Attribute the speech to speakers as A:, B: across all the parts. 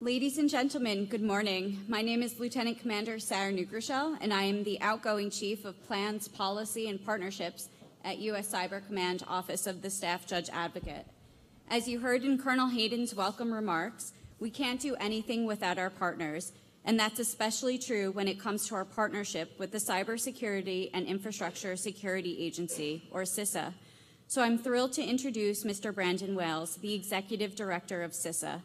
A: Ladies and gentlemen, good morning. My name is Lieutenant Commander Sarah Nugrishel, and I am the outgoing Chief of Plans, Policy, and Partnerships at U.S. Cyber Command Office of the Staff Judge Advocate. As you heard in Colonel Hayden's welcome remarks, we can't do anything without our partners, and that's especially true when it comes to our partnership with the Cybersecurity and Infrastructure Security Agency, or CISA. So I'm thrilled to introduce Mr. Brandon Wales, the Executive Director of CISA.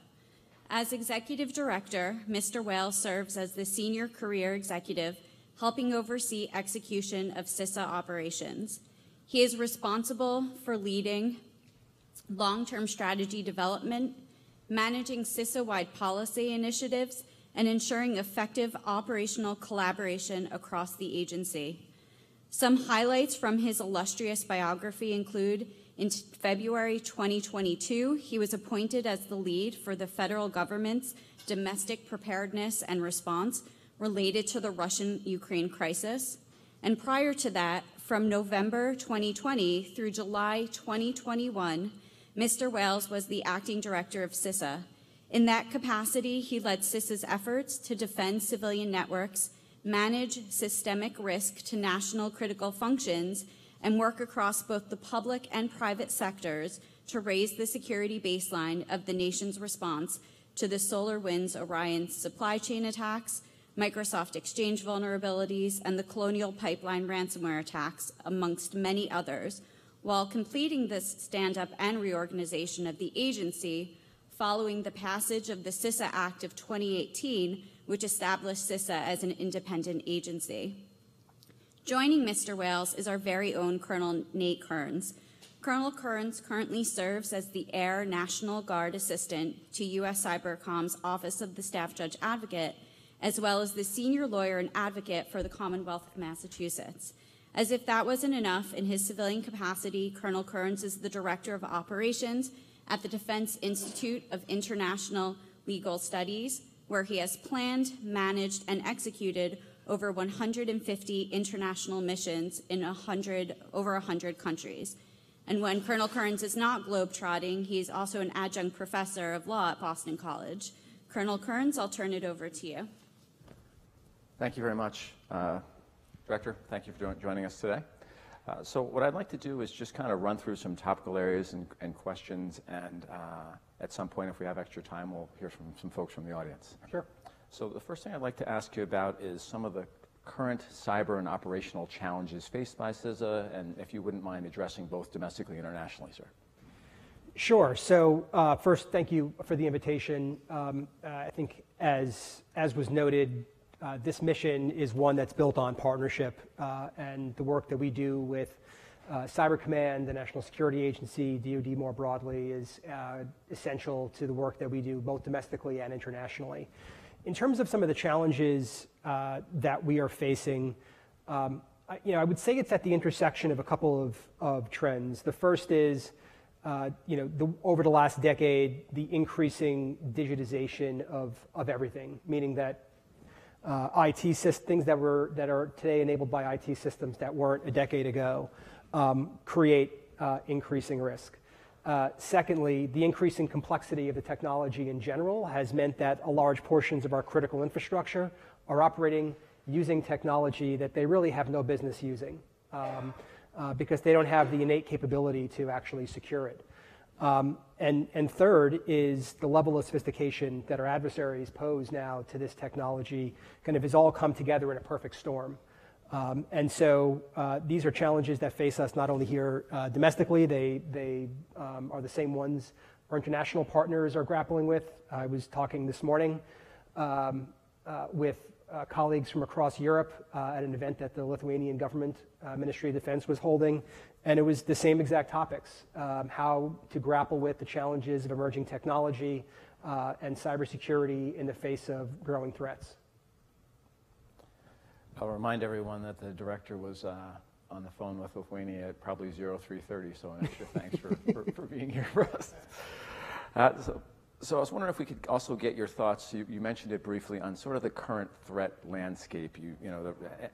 A: As Executive Director, Mr. Wales serves as the Senior Career Executive, helping oversee execution of CISA operations. He is responsible for leading long-term strategy development, managing CISA-wide policy initiatives, and ensuring effective operational collaboration across the agency. Some highlights from his illustrious biography include: in February 2022, he was appointed as the lead for the federal government's domestic preparedness and response related to the Russian-Ukraine crisis. And prior to that, from November 2020 through July 2021, Mr. Wales was the acting director of CISA. In that capacity, he led CISA's efforts to defend civilian networks, manage systemic risk to national critical functions, and work across both the public and private sectors to raise the security baseline of the nation's response to the SolarWinds Orion supply chain attacks, Microsoft Exchange vulnerabilities, and the Colonial Pipeline ransomware attacks, amongst many others, while completing this stand-up and reorganization of the agency following the passage of the CISA Act of 2018, which established CISA as an independent agency. Joining Mr. Wales is our very own Colonel Nate Kearns. Colonel Kearns currently serves as the Air National Guard Assistant to U.S. Cybercom's Office of the Staff Judge Advocate, as well as the Senior Lawyer and Advocate for the Commonwealth of Massachusetts. As if that wasn't enough, in his civilian capacity, Colonel Kearns is the Director of Operations at the Defense Institute of International Legal Studies, where he has planned, managed, and executed over 150 international missions in over 100 countries. And when Colonel Kearns is not globetrotting, he's also an adjunct professor of law at Boston College. Colonel Kearns, I'll turn it over to you.
B: Thank you very much, Director. Thank you for joining us today. So what I'd like to do is just kind of run through some topical areas and questions, and at some point, if we have extra time, we'll hear from some folks from the audience.
C: Sure.
B: So the first thing I'd like to ask you about is some of the current cyber and operational challenges faced by CISA, and if you wouldn't mind addressing both domestically and internationally, sir.
C: Sure. So first, thank you for the invitation. I think as was noted, this mission is one that's built on partnership, and the work that we do with Cyber Command, the National Security Agency, DoD more broadly, is essential to the work that we do both domestically and internationally. In terms of some of the challenges that we are facing, I would say it's at the intersection of a couple of trends. The first is, over the last decade, the increasing digitization of everything, meaning that IT things that are today enabled by IT systems that weren't a decade ago create increasing risk. Secondly, the increasing complexity of the technology in general has meant that large portions of our critical infrastructure are operating using technology that they really have no business using because they don't have the innate capability to actually secure it. And third is the level of sophistication that our adversaries pose now to this technology kind of has all come together in a perfect storm. And so these are challenges that face us not only here domestically, they are the same ones our international partners are grappling with. I was talking this morning with colleagues from across Europe at an event that the Lithuanian government Ministry of Defense was holding, and it was the same exact topics, how to grapple with the challenges of emerging technology and cybersecurity in the face of growing threats.
B: I'll remind everyone that the director was on the phone with Lithuania at probably 03:30, so an extra thanks for being here for us. So I was wondering if we could also get your thoughts. You mentioned it briefly on sort of the current threat landscape.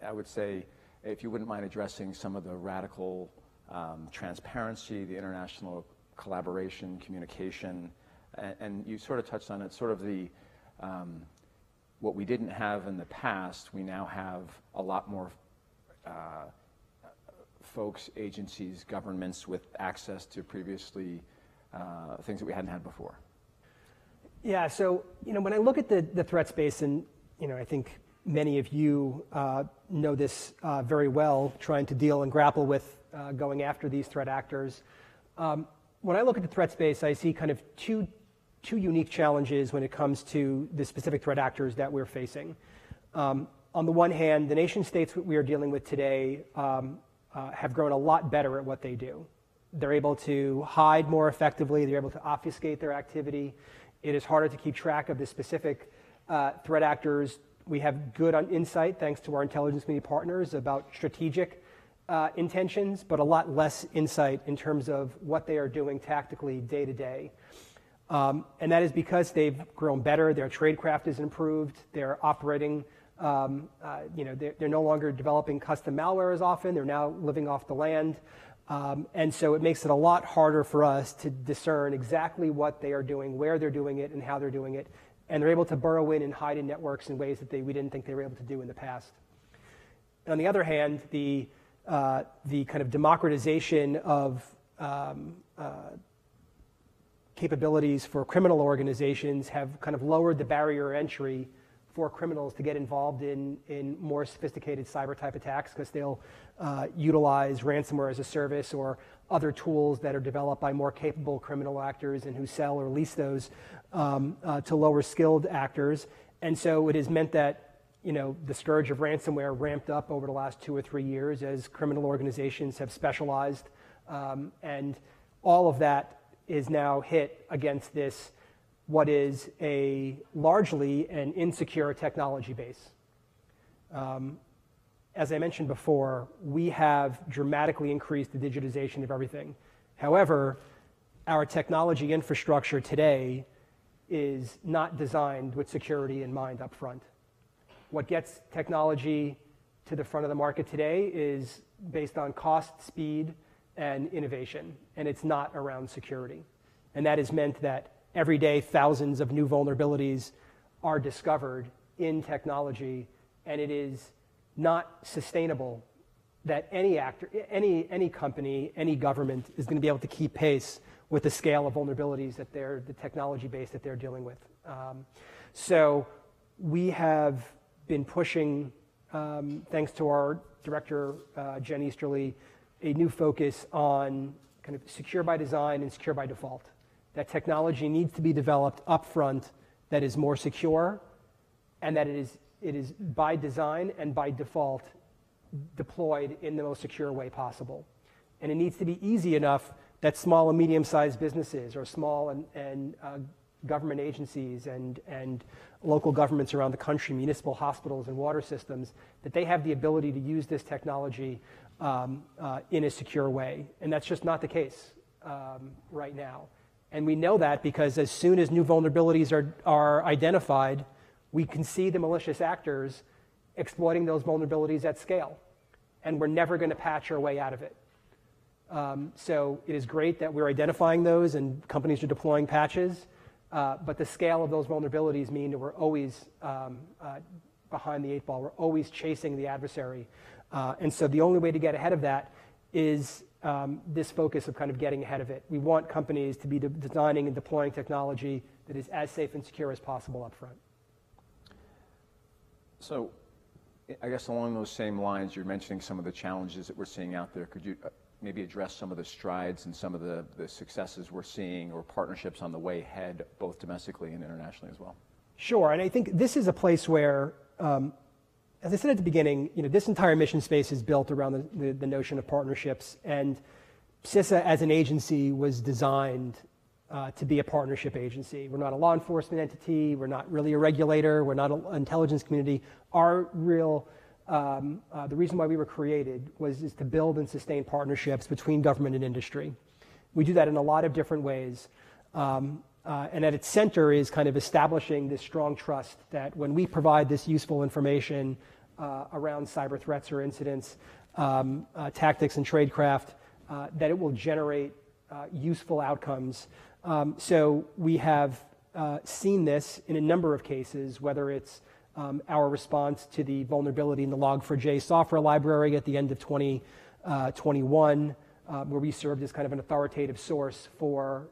B: I would say, if you wouldn't mind addressing some of the radical transparency, the international collaboration, communication, and you sort of touched on it, sort of the What we didn't have in the past, we now have a lot more folks, agencies, governments with access to previously things that we hadn't had before.
C: Yeah, so when I look at the threat space, and I think many of you know this very well, trying to deal and grapple with going after these threat actors. When I look at the threat space, I see kind of two unique challenges when it comes to the specific threat actors that we're facing. On the one hand, the nation states we are dealing with today have grown a lot better at what they do. They're able to hide more effectively. They're able to obfuscate their activity. It is harder to keep track of the specific threat actors. We have good insight, thanks to our intelligence community partners, about strategic intentions, but a lot less insight in terms of what they are doing tactically day to day. And that is because they've grown better. Their tradecraft is improved. They're operating. They're no longer developing custom malware as often. They're now living off the land. And so it makes it a lot harder for us to discern exactly what they are doing, where they're doing it, and how they're doing it. And they're able to burrow in and hide in networks in ways that we didn't think they were able to do in the past. And on the other hand, the kind of democratization of capabilities for criminal organizations have kind of lowered the barrier of entry for criminals to get involved in more sophisticated cyber type attacks, because they'll utilize ransomware as a service or other tools that are developed by more capable criminal actors and who sell or lease those to lower skilled actors. And so it has meant that the scourge of ransomware ramped up over the last 2 or 3 years as criminal organizations have specialized. And all of that is now hit against this, what is largely an insecure technology base. As I mentioned before, we have dramatically increased the digitization of everything. However, our technology infrastructure today is not designed with security in mind up front. What gets technology to the front of the market today is based on cost, speed, and innovation, and it's not around security. And that has meant that every day thousands of new vulnerabilities are discovered in technology, and it is not sustainable that any actor, any company, any government is going to be able to keep pace with the scale of vulnerabilities that the technology base that they're dealing with. So we have been pushing, thanks to our director, Jen Easterly, a new focus on kind of secure by design and secure by default. That technology needs to be developed upfront that is more secure, and that it is by design and by default deployed in the most secure way possible. And it needs to be easy enough that small and medium-sized businesses or small and government agencies and local governments around the country, municipal hospitals and water systems, that they have the ability to use this technology in a secure way. And that's just not the case right now. And we know that because as soon as new vulnerabilities are identified, we can see the malicious actors exploiting those vulnerabilities at scale. And we're never going to patch our way out of it. So it is great that we're identifying those and companies are deploying patches, but the scale of those vulnerabilities mean that we're always behind the 8 ball. We're always chasing the adversary. And so the only way to get ahead of that is this focus of kind of getting ahead of it. We want companies to be designing and deploying technology that is as safe and secure as possible up front.
B: So I guess along those same lines, you're mentioning some of the challenges that we're seeing out there. Could you maybe address some of the strides and some of the successes we're seeing or partnerships on the way ahead, both domestically and internationally as well? Sure,
C: and I think this is a place where, as I said at the beginning, this entire mission space is built around the notion of partnerships, and CISA as an agency was designed to be a partnership agency. We're not a law enforcement entity, we're not really a regulator, we're not an intelligence community. Our real, the reason why we were created is to build and sustain partnerships between government and industry. We do that in a lot of different ways. And at its center is kind of establishing this strong trust that when we provide this useful information around cyber threats or incidents, tactics and tradecraft, that it will generate useful outcomes. So we have seen this in a number of cases, whether it's our response to the vulnerability in the Log4j software library at the end of 2021, where we served as kind of an authoritative source for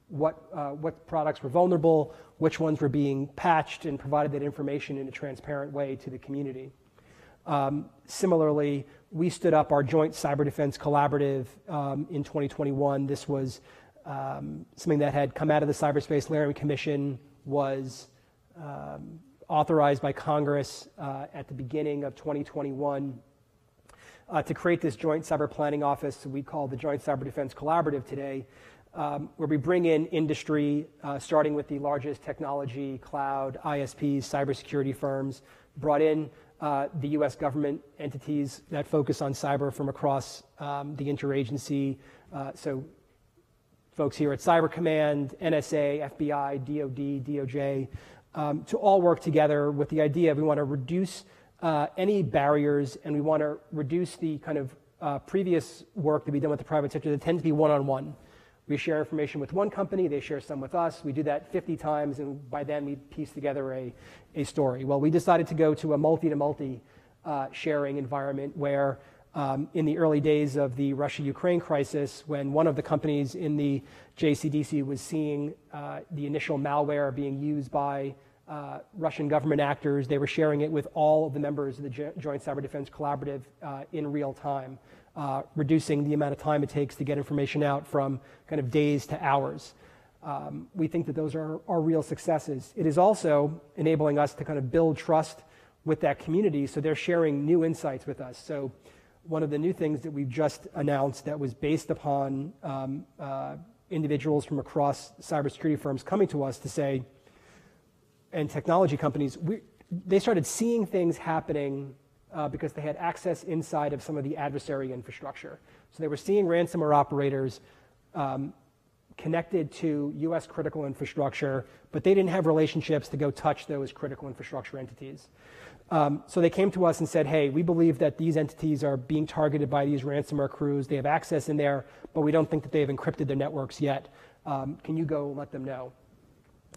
C: what products were vulnerable, which ones were being patched, and provided that information in a transparent way to the community. Similarly, we stood up our joint cyber defense collaborative in 2021. This was something that had come out of the Cyberspace Layering Commission, was authorized by Congress at the beginning of 2021 to create this joint cyber planning office we call the Joint Cyber Defense Collaborative today, where we bring in industry, starting with the largest technology, cloud, ISPs, cybersecurity firms, brought in the U.S. government entities that focus on cyber from across the interagency. So folks here at Cyber Command, NSA, FBI, DOD, DOJ, to all work together with the idea we want to reduce any barriers, and we want to reduce the kind of previous work that we've done with the private sector that tends to be one-on-one. We share information with one company, they share some with us. We do that 50 times, and by then we piece together a story. Well, we decided to go to a multi-to-multi sharing environment where in the early days of the Russia-Ukraine crisis, when one of the companies in the JCDC was seeing the initial malware being used by Russian government actors, they were sharing it with all of the members of the Joint Cyber Defense Collaborative in real time, reducing the amount of time it takes to get information out from kind of days to hours. We think that those are real successes. It is also enabling us to kind of build trust with that community, so they're sharing new insights with us. So one of the new things that we've just announced that was based upon individuals from across cybersecurity firms coming to us to say, and technology companies, they started seeing things happening because they had access inside of some of the adversary infrastructure. So they were seeing ransomware operators connected to U.S. critical infrastructure, but they didn't have relationships to go touch those critical infrastructure entities. So they came to us and said, hey, we believe that these entities are being targeted by these ransomware crews. They have access in there, but we don't think that they have encrypted their networks yet. Can you go let them know?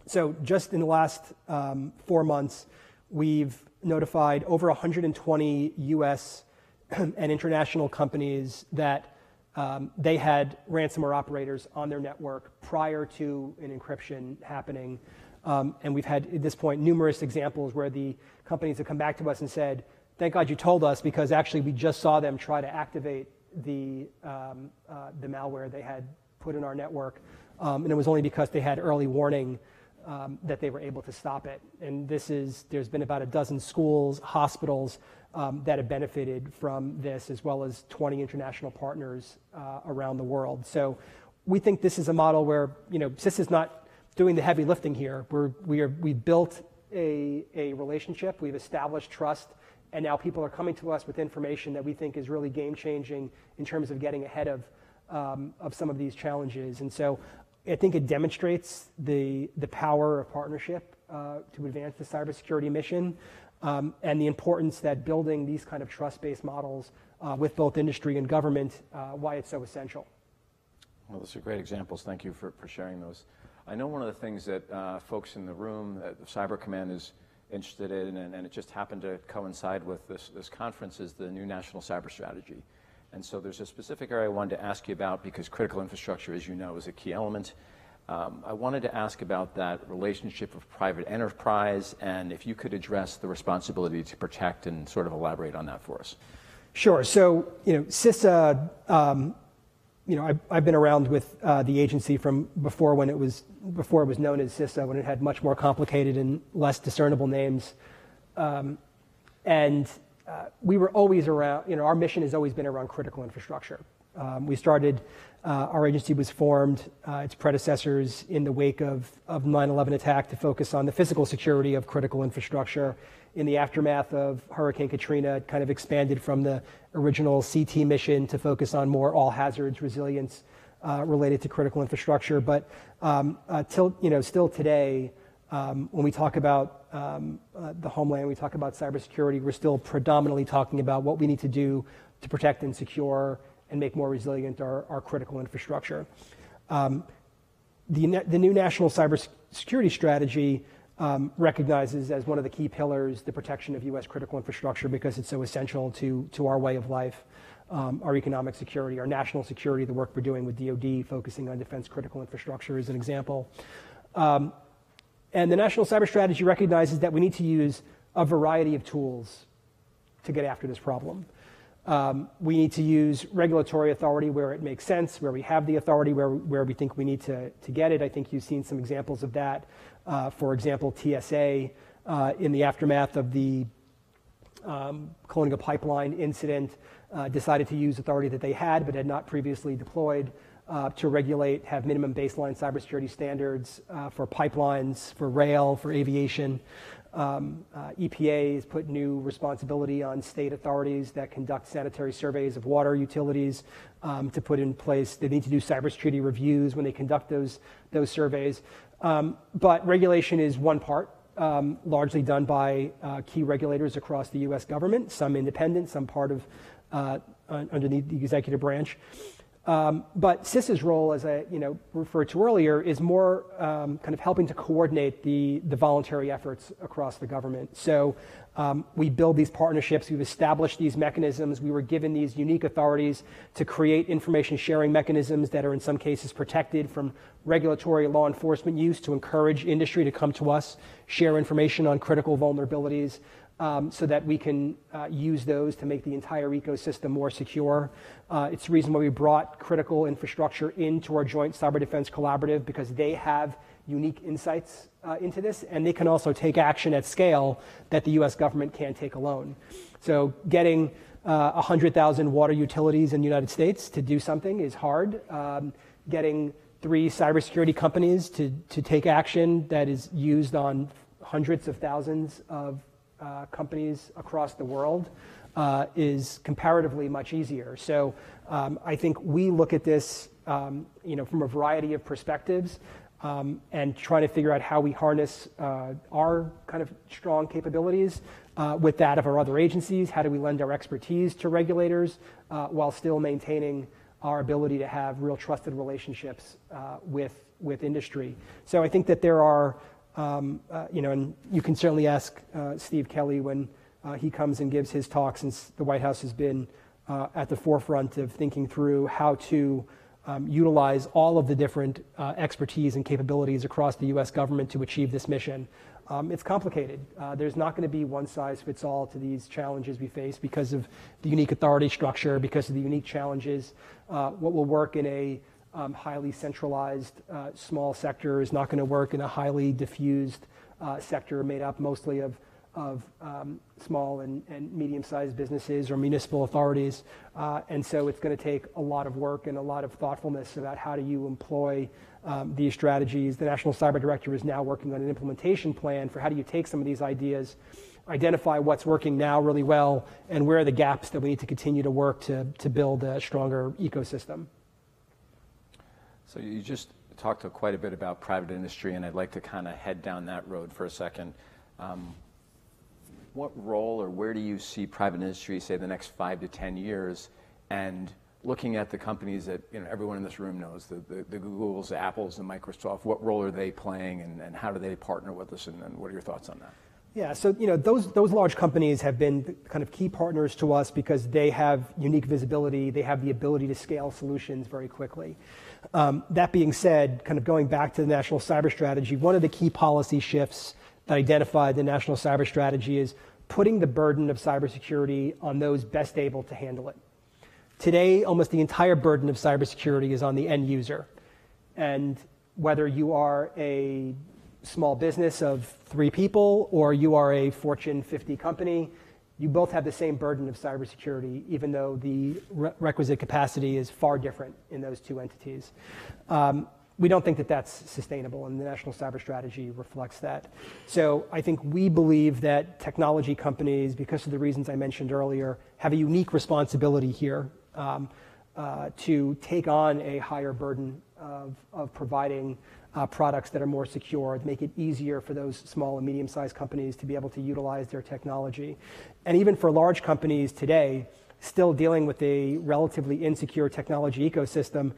C: So just in the last 4 months, we've notified over 120 U.S. and international companies that they had ransomware operators on their network prior to an encryption happening. And we've had, at this point, numerous examples where the companies have come back to us and said, thank God you told us, because actually we just saw them try to activate the malware they had put in our network. And it was only because they had early warning that they were able to stop it. And there's been about a dozen schools, hospitals that have benefited from this, as well as 20 international partners around the world. So we think this is a model where, CIS is not doing the heavy lifting here. We've built a relationship, we've established trust, and now people are coming to us with information that we think is really game-changing in terms of getting ahead of some of these challenges. And so I think it demonstrates the power of partnership to advance the cybersecurity mission, and the importance that building these kind of trust-based models with both industry and government, why it's so essential.
B: Well, those are great examples. Thank you for sharing those. I know one of the things that folks in the room at the Cyber Command is interested in, and it just happened to coincide with this conference, is the new National Cyber Strategy. And so there's a specific area I wanted to ask you about, because critical infrastructure, as you know, is a key element. I wanted to ask about that relationship of private enterprise, and if you could address the responsibility to protect and sort of elaborate on that for us.
C: Sure. So, CISA, I've been around with the agency from before it was known as CISA, when it had much more complicated and less discernible names. We were always around, our mission has always been around critical infrastructure. We started, our agency was formed, its predecessors in the wake of 9/11 attack to focus on the physical security of critical infrastructure. In the aftermath of Hurricane Katrina, it kind of expanded from the original CT mission to focus on more all hazards resilience related to critical infrastructure. But still today, when we talk about the homeland, we talk about cybersecurity, we're still predominantly talking about what we need to do to protect and secure and make more resilient our critical infrastructure. The new National Cyber security strategy recognizes as one of the key pillars the protection of U.S. critical infrastructure because it's so essential to our way of life, our economic security, our national security, the work we're doing with DoD, focusing on defense critical infrastructure is an example. And the National Cyber Strategy recognizes that we need to use a variety of tools to get after this problem. We need to use regulatory authority where it makes sense, where we have the authority, where we think we need to get it. I think you've seen some examples of that. For example, TSA in the aftermath of the Colonial Pipeline incident decided to use authority that they had but had not previously deployed to regulate, have minimum baseline cybersecurity standards for pipelines, for rail, for aviation. EPA has put new responsibility on state authorities that conduct sanitary surveys of water utilities to put in place. They need to do cybersecurity reviews when they conduct those surveys. But regulation is one part, largely done by key regulators across the U.S. government, some independent, some part of underneath the executive branch. But CISA's role, as I referred to earlier, is more kind of helping to coordinate the voluntary efforts across the government. So we build these partnerships, we've established these mechanisms, we were given these unique authorities to create information sharing mechanisms that are in some cases protected from regulatory law enforcement use to encourage industry to come to us, share information on critical vulnerabilities, so that we can use those to make the entire ecosystem more secure. It's the reason why we brought critical infrastructure into our Joint Cyber Defense Collaborative, because they have unique insights into this, and they can also take action at scale that the U.S. government can't take alone. So getting 100,000 water utilities in the United States to do something is hard. Getting 3 cybersecurity companies to take action that is used on hundreds of thousands of companies across the world is comparatively much easier. So I think we look at this from a variety of perspectives and trying to figure out how we harness our kind of strong capabilities with that of our other agencies. How do we lend our expertise to regulators while still maintaining our ability to have real trusted relationships with industry? So I think that there are and you can certainly ask Steve Kelly when he comes and gives his talk, since the White House has been at the forefront of thinking through how to utilize all of the different expertise and capabilities across the U.S. government to achieve this mission. It's complicated. There's not going to be one size fits all to these challenges we face because of the unique authority structure, because of the unique challenges. What will work in a highly centralized small sector is not going to work in a highly diffused sector made up mostly of small and medium-sized businesses or municipal authorities. And so it's going to take a lot of work and a lot of thoughtfulness about how do you employ these strategies. The National Cyber Director is now working on an implementation plan for how do you take some of these ideas, identify what's working now really well, and where are the gaps that we need to continue to work to build a stronger ecosystem.
B: So you just talked quite a bit about private industry, and I'd like to kind of head down that road for a second. What role or where do you see private industry, say, the next 5 to 10 years? And looking at the companies that everyone in this room knows, the Googles, the Apples, the Microsoft, what role are they playing, and how do they partner with us, and what are your thoughts on that?
C: Yeah, so those large companies have been kind of key partners to us because they have unique visibility, they have the ability to scale solutions very quickly. That being said, kind of going back to the National Cyber Strategy, one of the key policy shifts that identified the National Cyber Strategy is putting the burden of cybersecurity on those best able to handle it. Today, almost the entire burden of cybersecurity is on the end user. And whether you are a small business of 3 people or you are a Fortune 50 company, you both have the same burden of cybersecurity, even though the requisite capacity is far different in those 2 entities. We don't think that that's sustainable, and the National Cyber Strategy reflects that. So I think we believe that technology companies, because of the reasons I mentioned earlier, have a unique responsibility here to take on a higher burden of providing products that are more secure, to make it easier for those small and medium-sized companies to be able to utilize their technology. And even for large companies today, still dealing with a relatively insecure technology ecosystem,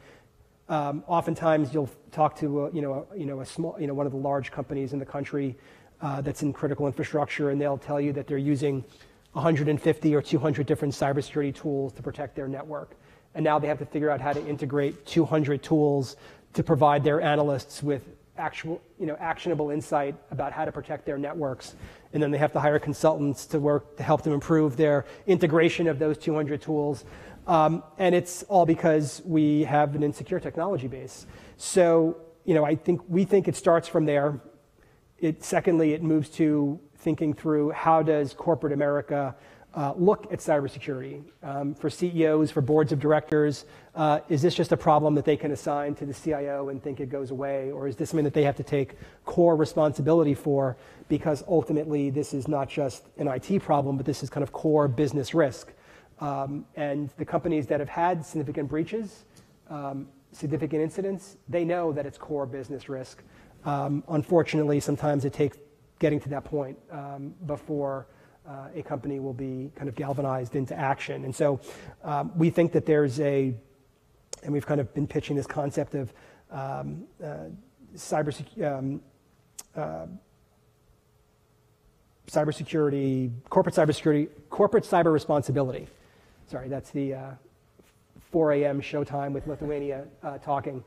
C: Oftentimes, you'll talk to a small, one of the large companies in the country that's in critical infrastructure, and they'll tell you that they're using 150 or 200 different cybersecurity tools to protect their network. And now they have to figure out how to integrate 200 tools to provide their analysts with actionable insight about how to protect their networks. And then they have to hire consultants to work to help them improve their integration of those 200 tools. And it's all because we have an insecure technology base. So, we think it starts from there. Secondly, it moves to thinking through how does corporate America look at cybersecurity. For CEOs, for boards of directors, is this just a problem that they can assign to the CIO and think it goes away? Or is this something that they have to take core responsibility for, because ultimately this is not just an IT problem, but this is kind of core business risk. And the companies that have had significant breaches, significant incidents, they know that it's core business risk. Unfortunately, sometimes it takes getting to that point before a company will be kind of galvanized into action. And so we think that there's and we've kind of been pitching this concept of cybersecurity, corporate cyber responsibility. Sorry, that's the 4 a.m. showtime with Lithuania talking.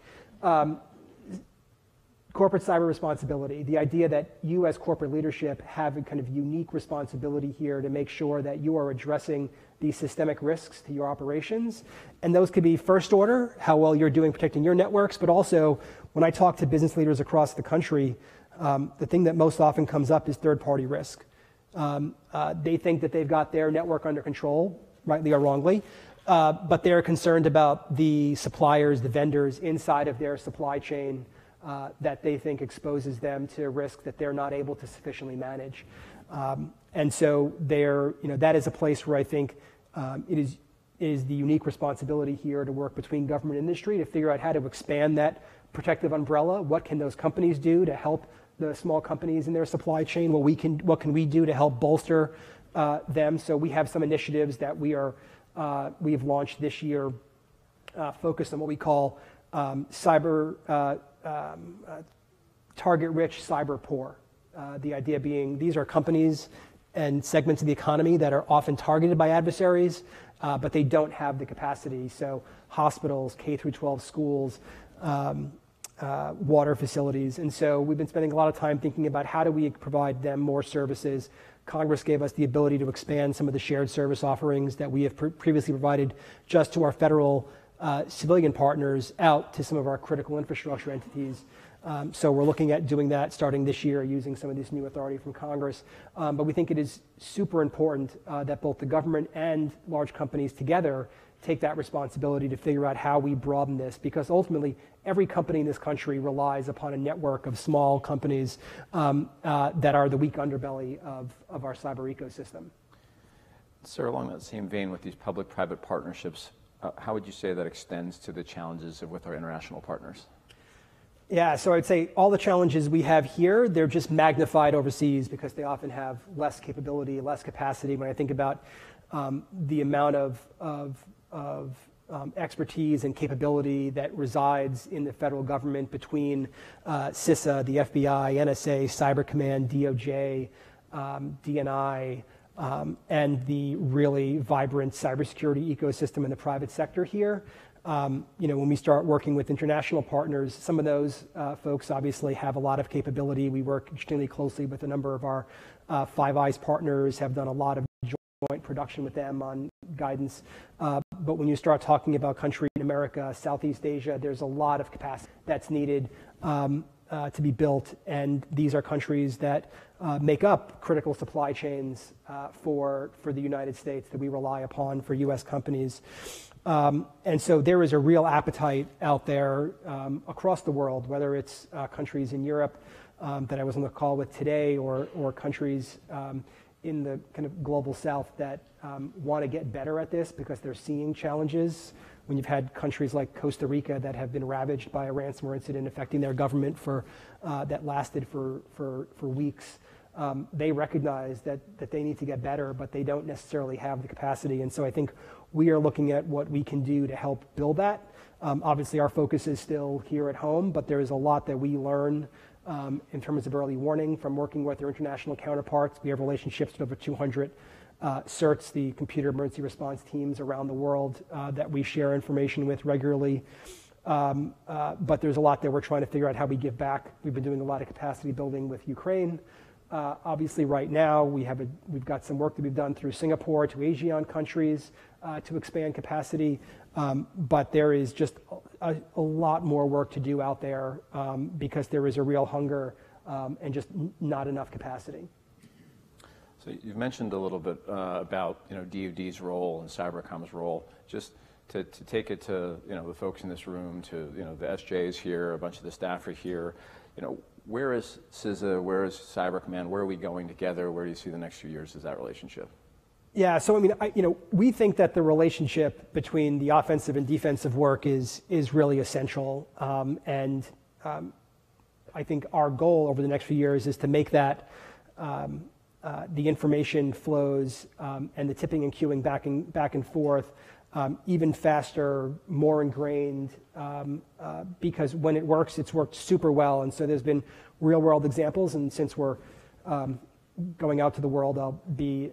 C: Corporate cyber responsibility, the idea that you as corporate leadership have a kind of unique responsibility here to make sure that you are addressing these systemic risks to your operations. And those could be first order, how well you're doing protecting your networks, but also when I talk to business leaders across the country, the thing that most often comes up is third-party risk. They think that they've got their network under control, rightly or wrongly, but they're concerned about the suppliers, the vendors inside of their supply chain that they think exposes them to risk that they're not able to sufficiently manage. And so that is a place where I think it is the unique responsibility here to work between government and industry to figure out how to expand that protective umbrella. What can those companies do to help the small companies in their supply chain? What can we do to help bolster them? So we have some initiatives that we've launched this year focused on what we call target-rich cyber poor. The idea being these are companies and segments of the economy that are often targeted by adversaries, but they don't have the capacity. So hospitals, K through 12 schools, water facilities. And so we've been spending a lot of time thinking about how do we provide them more services. Congress gave us the ability to expand some of the shared service offerings that we have previously provided just to our federal civilian partners out to some of our critical infrastructure entities. So we're looking at doing that starting this year using some of this new authority from Congress. But we think it is super important that both the government and large companies together take that responsibility to figure out how we broaden this, because ultimately every company in this country relies upon a network of small companies that are the weak underbelly of our cyber ecosystem.
B: Sir, along that same vein with these public-private partnerships, how would you say that extends to the challenges with our international partners?
C: Yeah, so I'd say all the challenges we have here, they're just magnified overseas because they often have less capability, less capacity. When I think about the amount of expertise and capability that resides in the federal government between CISA, the FBI, NSA, Cyber Command, DOJ, DNI, and the really vibrant cybersecurity ecosystem in the private sector here. When we start working with international partners, some of those folks obviously have a lot of capability. We work extremely closely with a number of our Five Eyes partners, have done a lot of joint production with them on guidance. But when you start talking about countries in America, Southeast Asia, there's a lot of capacity that's needed to be built. And these are countries that make up critical supply chains for the United States that we rely upon for U.S. companies. And so there is a real appetite out there across the world, whether it's countries in Europe that I was on the call with today, or countries in the kind of global south that want to get better at this because they're seeing challenges. When you've had countries like Costa Rica that have been ravaged by a ransomware incident affecting their government that lasted for weeks, they recognize that they need to get better, but they don't necessarily have the capacity. And so I think we are looking at what we can do to help build that. Obviously, our focus is still here at home, but there is a lot that we learn in terms of early warning from working with our international counterparts. We have relationships with over 200 CERTs, the computer emergency response teams around the world that we share information with regularly. But there's a lot that we're trying to figure out how we give back. We've been doing a lot of capacity building with Ukraine. Obviously, right now, we've got some work that we've done through Singapore to ASEAN countries to expand capacity. But there is just a lot more work to do out there because there is a real hunger and just not enough capacity.
B: So you've mentioned a little bit about DoD's role and Cybercom's role. Just to take it to the folks in this room, to the SJs here, a bunch of the staff are here. Where is CISA? Where is Cyber Command? Where are we going together? Where do you see the next few years as that relationship?
C: Yeah, so I mean, we think that the relationship between the offensive and defensive work is really essential, and I think our goal over the next few years is to make that the information flows and the tipping and queuing back and forth even faster, more ingrained, because when it works, it's worked super well. And so there's been real world examples, and since we're going out to the world, I'll be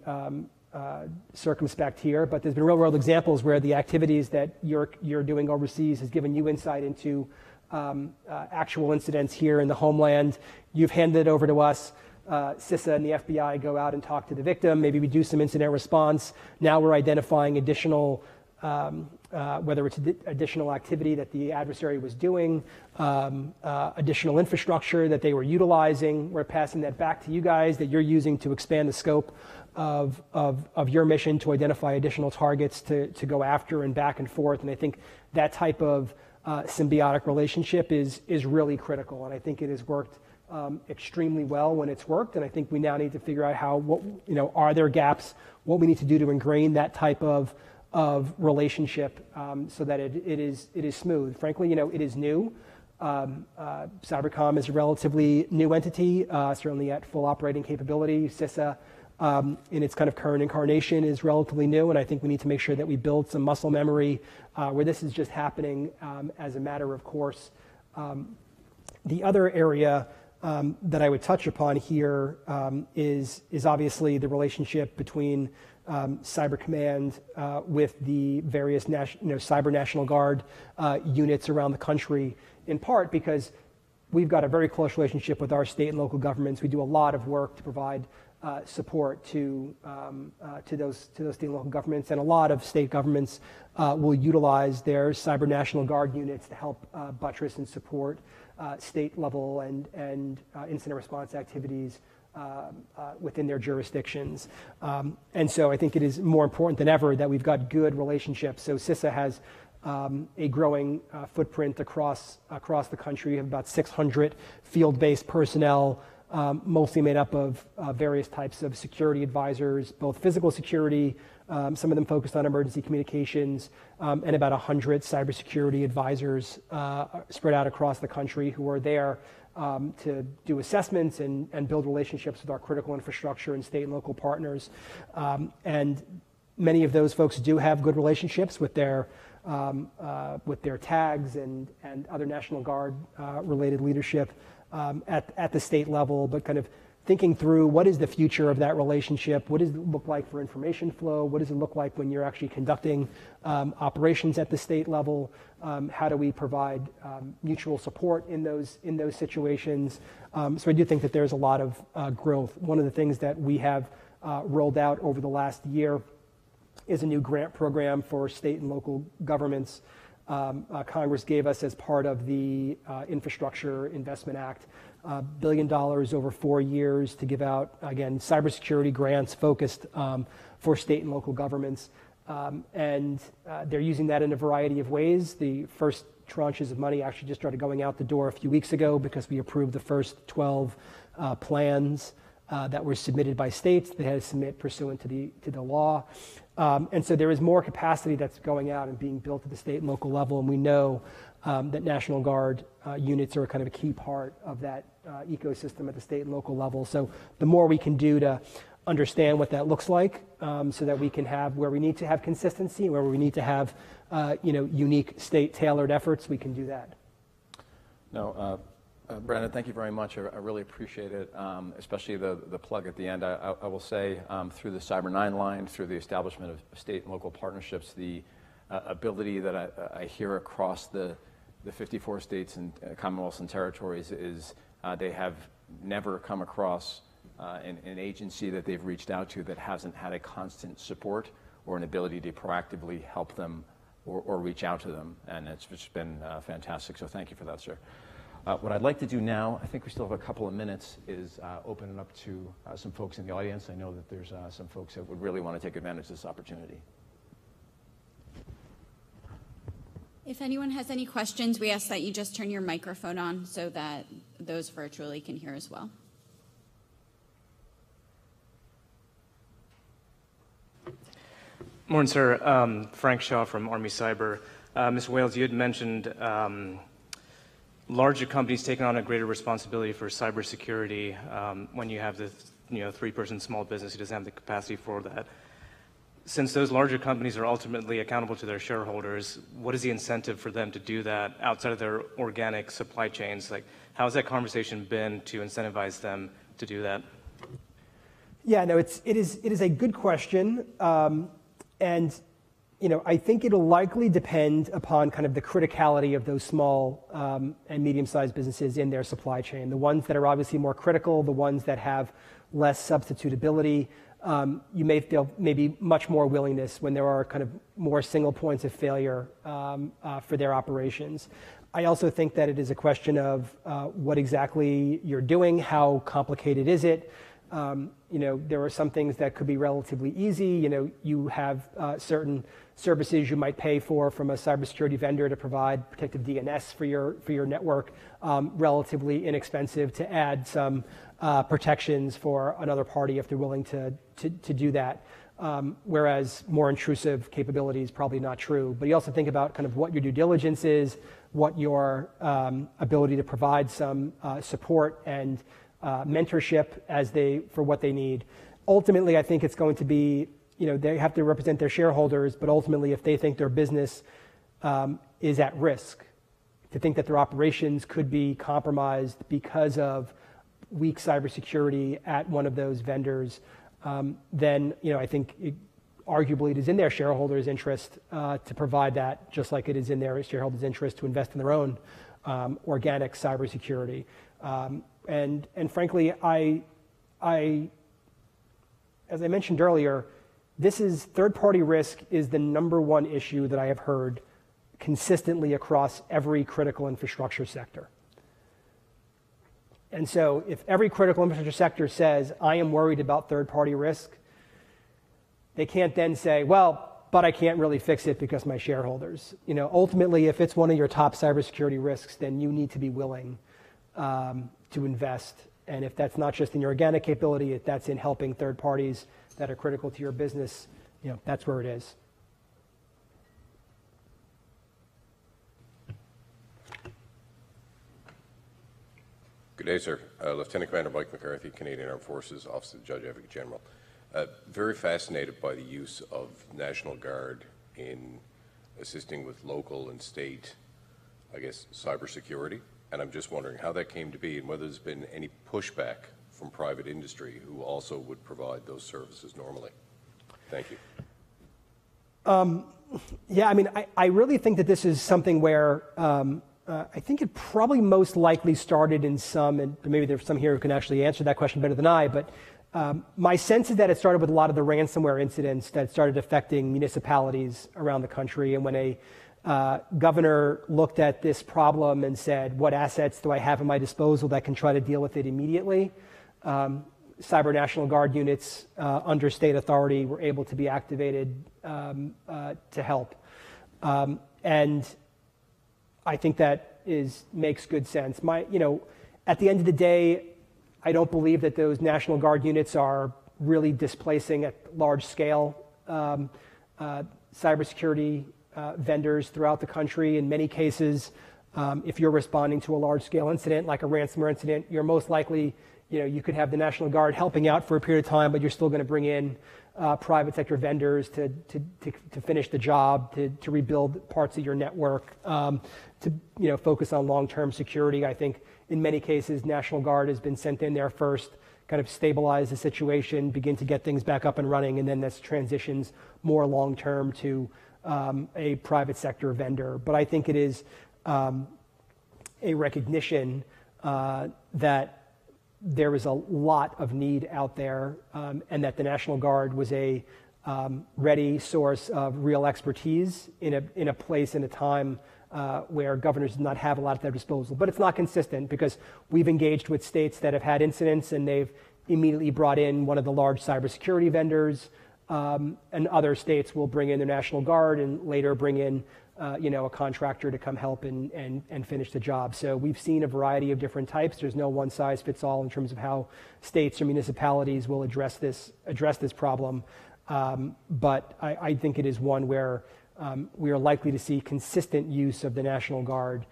C: circumspect here, but there's been real world examples where the activities that you're doing overseas has given you insight into actual incidents here in the homeland. You've handed it over to us. CISA and the FBI go out and talk to the victim. Maybe we do some incident response. Now we're identifying additional, whether it's additional activity that the adversary was doing, additional infrastructure that they were utilizing. We're passing that back to you guys that you're using to expand the scope of your mission to identify additional targets to go after and back and forth. And I think that type of symbiotic relationship is really critical. And I think it has worked extremely well when it's worked, and I think we now need to figure out are there gaps, what we need to do to ingrain that type of relationship so that it is smooth. Frankly, it is new. Cybercom is a relatively new entity, certainly at full operating capability. CISA, in its kind of current incarnation, is relatively new, and I think we need to make sure that we build some muscle memory where this is just happening as a matter of course. The other area that I would touch upon here is obviously the relationship between Cyber Command with the various Cyber National Guard units around the country, in part because we've got a very close relationship with our state and local governments. We do a lot of work to provide support to those state and local governments, and a lot of state governments will utilize their Cyber National Guard units to help buttress and support state level and incident response activities within their jurisdictions. And so I think it is more important than ever that we've got good relationships. So CISA has a growing footprint across the country. We have about 600 field-based personnel, mostly made up of various types of security advisors, both physical security, some of them focused on emergency communications, and about 100 cybersecurity advisors spread out across the country who are there to do assessments and build relationships with our critical infrastructure and state and local partners. And many of those folks do have good relationships with their tags and other National Guard related leadership at the state level, but kind of thinking through what is the future of that relationship, what does it look like for information flow, what does it look like when you're actually conducting operations at the state level, how do we provide mutual support in those situations. So I do think that there's a lot of growth. One of the things that we have rolled out over the last year is a new grant program for state and local governments. Congress gave us, as part of the Infrastructure Investment Act, $1 billion over 4 years to give out, again, cybersecurity grants focused for state and local governments. And they're using that in a variety of ways. The first tranches of money actually just started going out the door a few weeks ago because we approved the first 12 plans that were submitted by states. They had to submit pursuant to the law. And so there is more capacity that's going out and being built at the state and local level, and we know that National Guard units are kind of a key part of that ecosystem at the state and local level. So the more we can do to understand what that looks like, so that we can have, where we need to have consistency, where we need to have unique state-tailored efforts, we can do that.
B: No, Brandon, thank you very much. I really appreciate it, especially the plug at the end. I will say, through the Cyber 9 line, through the establishment of state and local partnerships, the ability that I hear across the 54 states and commonwealths and territories is they have never come across an agency that they've reached out to that hasn't had a constant support or an ability to proactively help them or reach out to them. And it's just been fantastic. So thank you for that, sir. What I'd like to do now, I think we still have a couple of minutes, is open it up to some folks in the audience. I know that there's some folks that would really want to take advantage of this opportunity.
A: If anyone has any questions, we ask that you just turn your microphone on so that those virtually can hear as well.
D: Morning, sir. Frank Shaw from Army Cyber. Ms. Wales, you had mentioned larger companies taking on a greater responsibility for cybersecurity when you have this, three-person small business who doesn't have the capacity for that. Since those larger companies are ultimately accountable to their shareholders, what is the incentive for them to do that outside of their organic supply chains? Like, how has that conversation been to incentivize them to do that?
C: Yeah, no, it is a good question. And I think it'll likely depend upon kind of the criticality of those small and medium-sized businesses in their supply chain. The ones that are obviously more critical, the ones that have less substitutability, you may feel maybe much more willingness when there are kind of more single points of failure for their operations. I also think that it is a question of what exactly you're doing, how complicated is it. There are some things that could be relatively easy. You have certain services you might pay for from a cybersecurity vendor to provide protective DNS for your network, relatively inexpensive to add some protections for another party if they're willing to do that. Whereas more intrusive capability is probably not true. But you also think about kind of what your due diligence is, what your ability to provide some support and mentorship for what they need. Ultimately, I think it's going to be, they have to represent their shareholders, but ultimately if they think their business is at risk, to think that their operations could be compromised because of weak cybersecurity at one of those vendors, then I think arguably it is in their shareholders' interest to provide that, just like it is in their shareholders' interest to invest in their own organic cybersecurity. And frankly, as I mentioned earlier, third-party risk is the number one issue that I have heard consistently across every critical infrastructure sector. And so if every critical infrastructure sector says, I am worried about third-party risk, they can't then say, well, but I can't really fix it because my shareholders. Ultimately, if it's one of your top cybersecurity risks, then you need to be willing to invest. And if that's not just in your organic capability, if that's in helping third parties that are critical to your business, that's where it is.
E: Good day, sir. Lieutenant Commander Mike McCarthy, Canadian Armed Forces, Office of the Judge Advocate General. Very fascinated by the use of National Guard in assisting with local and state, cybersecurity. And I'm just wondering how that came to be and whether there's been any pushback from private industry who also would provide those services normally. Thank you.
C: Yeah, I really think that this is something where I think it probably most likely started in some, and maybe there's some here who can actually answer that question better than I, but my sense is that it started with a lot of the ransomware incidents that started affecting municipalities around the country. And when a governor looked at this problem and said, what assets do I have at my disposal that can try to deal with it immediately? Cyber National Guard units under state authority were able to be activated to help. And I think that makes good sense. At the end of the day, I don't believe that those National Guard units are really displacing at large scale cybersecurity vendors throughout the country. In many cases, if you're responding to a large-scale incident like a ransomware incident, you're most likely you could have the National Guard helping out for a period of time, but you're still going to bring in private sector vendors to finish the job, to rebuild parts of your network, to focus on long-term security. I think in many cases, National Guard has been sent in there first, kind of stabilize the situation, begin to get things back up and running, and then this transitions more long-term to a private sector vendor. But I think it is a recognition that there is a lot of need out there, and that the National Guard was a ready source of real expertise in a place and a time where governors did not have a lot at their disposal. But it's not consistent, because we've engaged with states that have had incidents and they've immediately brought in one of the large cybersecurity vendors, and other states will bring in the National Guard and later bring in a contractor to come help and finish the job. So we've seen a variety of different types. There's no one size fits all in terms of how states or municipalities will address this problem. But I think it is one where we are likely to see consistent use of the National Guard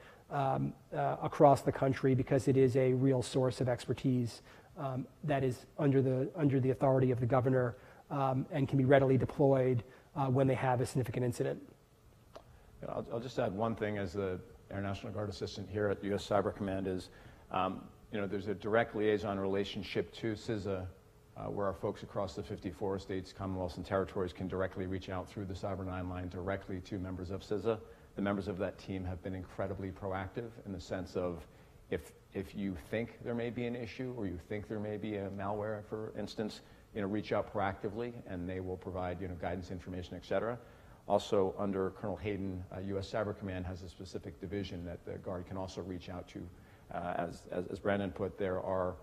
C: across the country, because it is a real source of expertise that is under the authority of the governor, and can be readily deployed when they have a significant incident.
B: I'll just add one thing as the Air National Guard assistant here at the U.S. Cyber Command is, there's a direct liaison relationship to CISA, where our folks across the 54 states, commonwealths, and territories can directly reach out through the Cyber 9 line directly to members of CISA. The members of that team have been incredibly proactive in the sense of, if you think there may be an issue or you think there may be a malware, for instance, reach out proactively, and they will provide guidance, information, et cetera. Also, under Colonel Hayden, U.S. Cyber Command has a specific division that the Guard can also reach out to. As Brandon put, there are,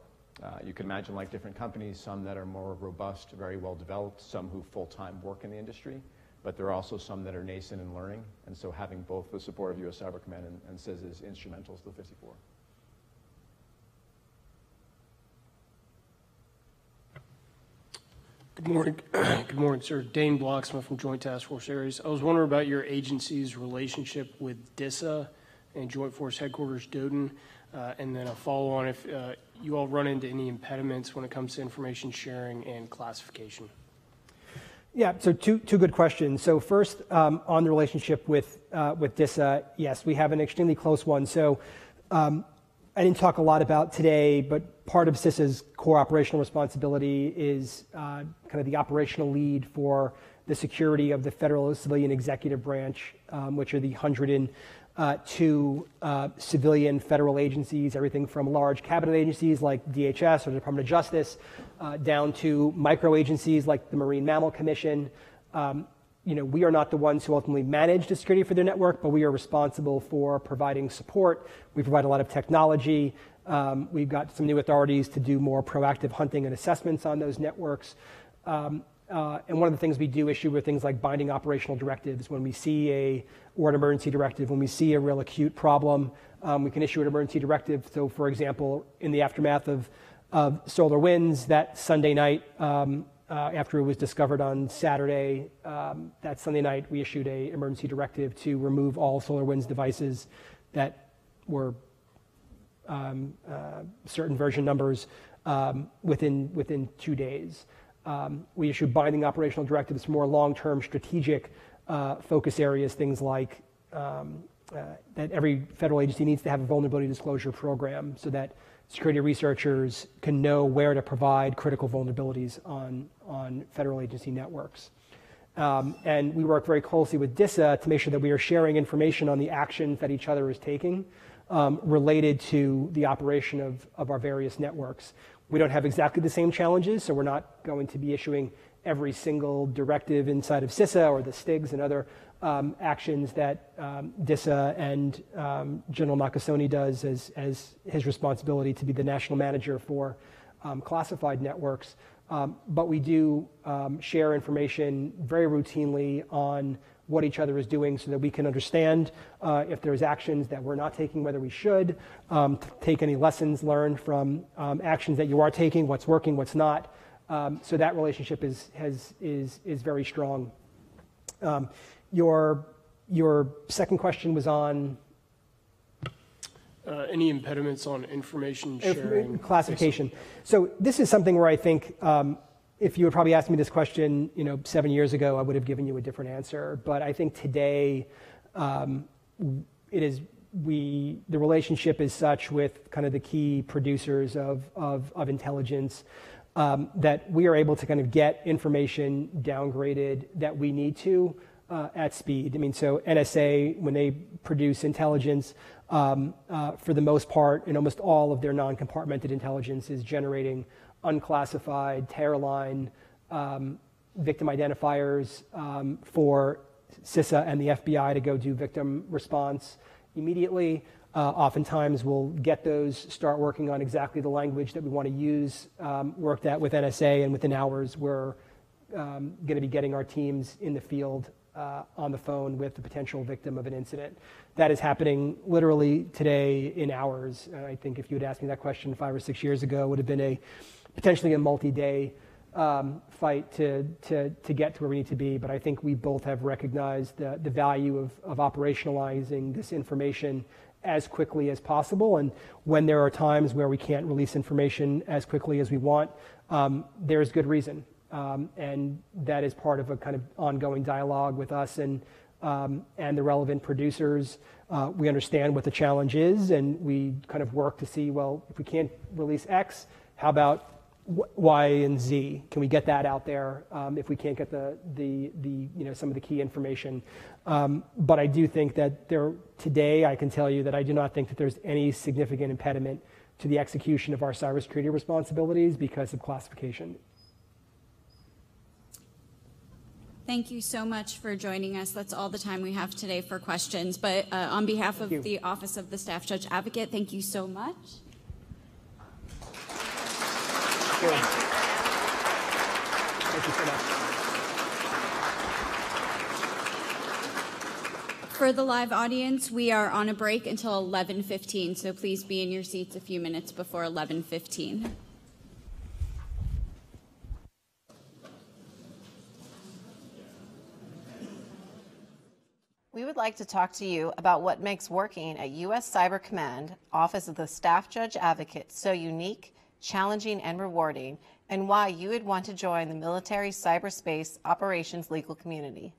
B: you can imagine, like different companies, some that are more robust, very well developed, some who full-time work in the industry, but there are also some that are nascent and learning, and so having both the support of U.S. Cyber Command and CISA is instrumental to the 54.
F: Good morning. Good morning, sir. Dane Blocksma from Joint Task Force Areas. I was wondering about your agency's relationship with DISA and Joint Force Headquarters Doden, and then a follow-on if you all run into any impediments when it comes to information sharing and classification.
C: Yeah, so two good questions. So first, on the relationship with DISA, yes, we have an extremely close one. So I didn't talk a lot about today, but part of CISA's core operational responsibility is kind of the operational lead for the security of the federal civilian executive branch, which are the 102 civilian federal agencies, everything from large cabinet agencies like DHS or the Department of Justice, down to micro agencies like the Marine Mammal Commission. We are not the ones who ultimately manage the security for their network, but we are responsible for providing support. We provide a lot of technology. We've got some new authorities to do more proactive hunting and assessments on those networks. And one of the things we do issue are things like binding operational directives. When we see or an emergency directive, when we see a real acute problem, we can issue an emergency directive. So, for example, in the aftermath of solar winds that Sunday night, after it was discovered on Saturday, that Sunday night we issued an emergency directive to remove all SolarWinds devices that were certain version numbers within 2 days. We issued binding operational directives for more long-term strategic focus areas, things like that every federal agency needs to have a vulnerability disclosure program so that security researchers can know where to provide critical vulnerabilities on federal agency networks. And we work very closely with DISA to make sure that we are sharing information on the actions that each other is taking related to the operation of our various networks. We don't have exactly the same challenges, so we're not going to be issuing every single directive inside of CISA or the STIGs and other actions that DISA and General Nakasone does as his responsibility to be the national manager for classified networks. But we do share information very routinely on what each other is doing so that we can understand if there's actions that we're not taking, whether we should, take any lessons learned from actions that you are taking, what's working, what's not. So that relationship is very strong. Your second question was on
F: any impediments on information sharing?
C: Classification. So this is something where I think if you had probably asked me this question, 7 years ago, I would have given you a different answer. But I think today, the relationship is such with kind of the key producers of intelligence that we are able to kind of get information downgraded that we need to at speed. I mean, so NSA, when they produce intelligence, for the most part, and almost all of their non-compartmented intelligence is generating unclassified tear line victim identifiers for CISA and the FBI to go do victim response immediately. Oftentimes we'll get those, start working on exactly the language that we want to use, work that with NSA, and within hours we're going to be getting our teams in the field on the phone with the potential victim of an incident. That is happening literally today in hours. I think if you had asked me that question 5 or 6 years ago, it would have been potentially a multi-day fight to get to where we need to be. But I think we both have recognized the value of operationalizing this information as quickly as possible. And when there are times where we can't release information as quickly as we want, there's good reason. And that is part of a kind of ongoing dialogue with us and the relevant producers. We understand what the challenge is, and we kind of work to see, well, if we can't release X, how about Y and Z? Can we get that out there if we can't get some of the key information? But I do think that today I can tell you that I do not think that there's any significant impediment to the execution of our cybersecurity responsibilities because of classification.
A: Thank you so much for joining us. That's all the time we have today for questions. But on behalf of the Office of the Staff Judge Advocate, thank you so much.
C: Thank you so much.
A: For the live audience, we are on a break until 11:15, so please be in your seats a few minutes before 11:15.
G: We would like to talk to you about what makes working at U.S. Cyber Command, Office of the Staff Judge Advocate, so unique, challenging, and rewarding, and why you would want to join the military cyberspace operations legal community.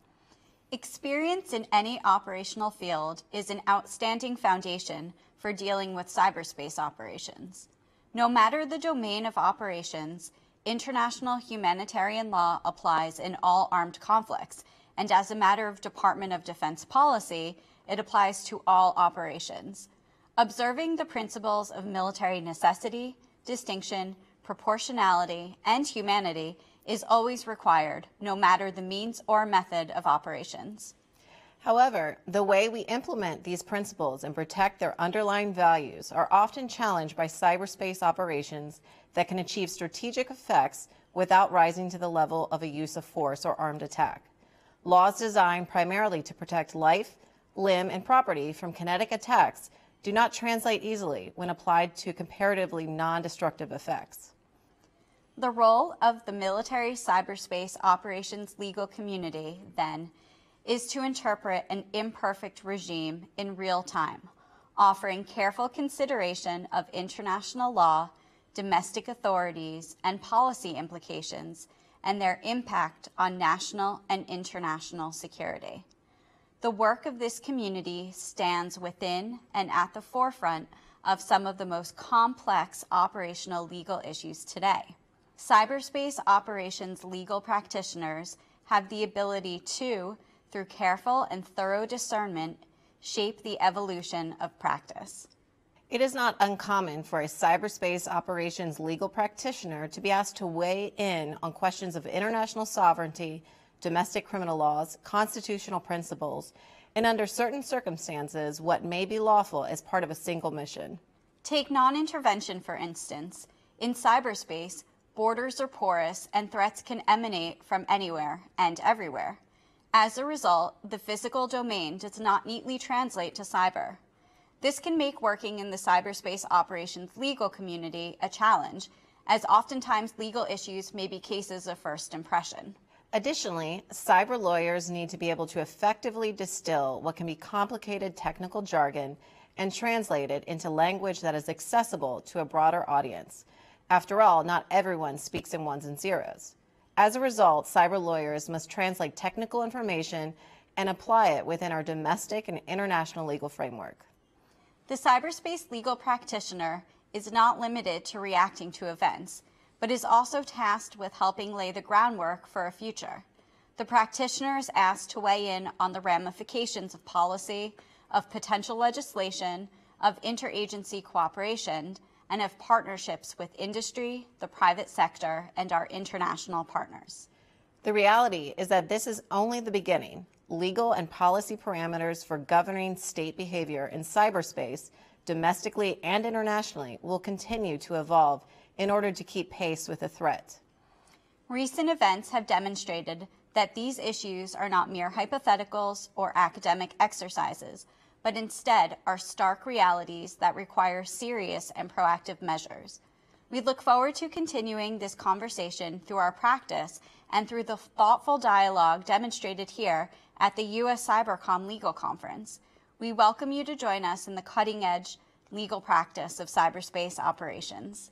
A: Experience in any operational field is an outstanding foundation for dealing with cyberspace operations. No matter the domain of operations, international humanitarian law applies in all armed conflicts, and as a matter of Department of Defense policy, it applies to all operations. Observing the principles of military necessity, distinction, proportionality, and humanity is always required, no matter the means or method of operations.
G: However, the way we implement these principles and protect their underlying values are often challenged by cyberspace operations that can achieve strategic effects without rising to the level of a use of force or armed attack. Laws designed primarily to protect life, limb, and property from kinetic attacks do not translate easily when applied to comparatively non-destructive effects.
A: The role of the military cyberspace operations legal community, then, is to interpret an imperfect regime in real time, offering careful consideration of international law, domestic authorities, and policy implications, and their impact on national and international security. The work of this community stands within and at the forefront of some of the most complex operational legal issues today. Cyberspace operations legal practitioners have the ability to, through careful and thorough discernment, shape the evolution of practice.
G: It is not uncommon for a cyberspace operations legal practitioner to be asked to weigh in on questions of international sovereignty, domestic criminal laws, constitutional principles, and under certain circumstances, what may be lawful as part of a single mission.
A: Take non-intervention, for instance. In cyberspace, borders are porous and threats can emanate from anywhere and everywhere. As a result, the physical domain does not neatly translate to cyber. This can make working in the cyberspace operations legal community a challenge, as oftentimes legal issues may be cases of first impression.
G: Additionally, cyber lawyers need to be able to effectively distill what can be complicated technical jargon and translated into language that is accessible to a broader audience. After all, not everyone speaks in ones and zeros. As a result, cyber lawyers must translate technical information and apply it within our domestic and international legal framework.
A: The cyberspace legal practitioner is not limited to reacting to events, but is also tasked with helping lay the groundwork for a future. The practitioner is asked to weigh in on the ramifications of policy, of potential legislation, of interagency cooperation, and of partnerships with industry, the private sector, and our international partners.
G: The reality is that this is only the beginning. Legal and policy parameters for governing state behavior in cyberspace, domestically and internationally, will continue to evolve in order to keep pace with the threat.
A: Recent events have demonstrated that these issues are not mere hypotheticals or academic exercises, but instead are stark realities that require serious and proactive measures. We look forward to continuing this conversation through our practice and through the thoughtful dialogue demonstrated here at the U.S. CyberCom Legal Conference. We welcome you to join us in the cutting-edge legal practice of cyberspace operations.